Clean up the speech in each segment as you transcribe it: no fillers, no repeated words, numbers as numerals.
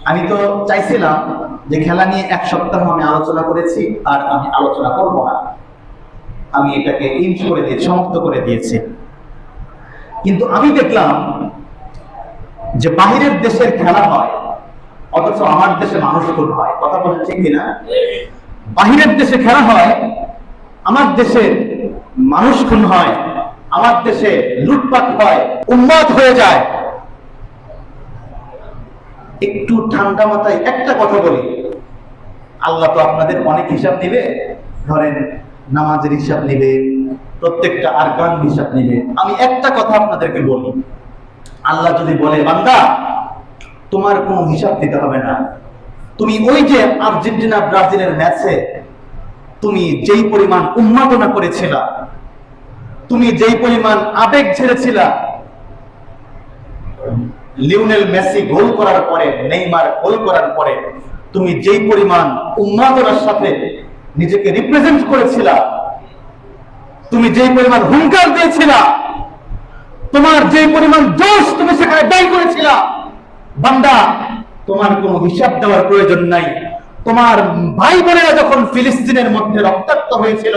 আমি তো চাইছিলাম যে খেলা নিয়ে এক সপ্তাহ আমি আলোচনা করেছি, আর আমি আলোচনা করব না, আমি এটাকে ইঞ্চ করে দিয়ে সমাপ্ত করে দিয়েছি। কিন্তু আমি দেখলাম যে বাহিরের দেশের খেলা হয়, অথচ আমার দেশে মানুষ খুন হয়। কথা বলেন ঠিক কিনা? বাহিরের দেশে খেলা হয়, আমার দেশে মানুষ খুন হয়, আমার দেশে লুটপাট হয়, উন্মাদ হয়ে যায়। একটু ঠান্ডা মাথায় একটা কথা বলি, আল্লাহ তো আপনাদের অনেক হিসাব নিবে। ধরেন নামাজের হিসাব নিবে, প্রত্যেকটা আরকান হিসাব নিবে। আমি একটা কথা আপনাদেরকে বলি, আল্লাহ যদি বলে বান্দা তোমার কোনো হিসাব দিতে হবে না, তুমি ওই যে আর্জেন্টিনা ব্রাজিলের ম্যাচে তুমি যেই পরিমাণ উন্মাদনা করেছিলা, তুমি যেই পরিমাণ আবেগ ছেড়েছিলা, লিওনেল মেসি গোল করার পরে, নেইমার গোল করার পরে তুমি যেই পরিমাণ উন্মাদনার সাথে নিজেকে রিপ্রেজেন্ট করেছিলা, তুমি যেই পরিমাণ হুঙ্কার দিয়েছিলা, তোমার যেই পরিমাণ জোশ তুমি সেখানে ব্যয় করেছিলা, বান্দা তোমার কোনো হিসাব দেওয়ার প্রয়োজন নাই। তোমার ভাই বোনেরা যখন ফিলিস্তিনের মধ্যে রক্তাক্ত হয়েছিল,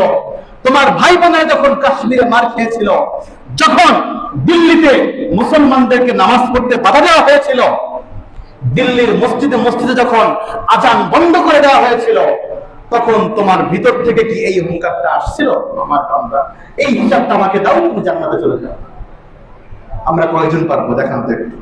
তোমার ভাই বোনেরা যখন কাশ্মীরে মার খেয়েছিল, যখন দিল্লিতে মুসলমানদেরকে নামাজ পড়তে বাধা দেওয়া হয়েছিল, দিল্লির মসজিদে মসজিদে যখন আজান বন্ধ করে দেওয়া হয়েছিল, তখন তোমার ভিতর থেকে কি এই হুঙ্কারটা আসছিল, আমার বান্দা এই হিসাবটা আমাকে দাও, তুমি জান্নাতে চলে যাও? আমরা কয়জন পারবো দেখান তো একটু।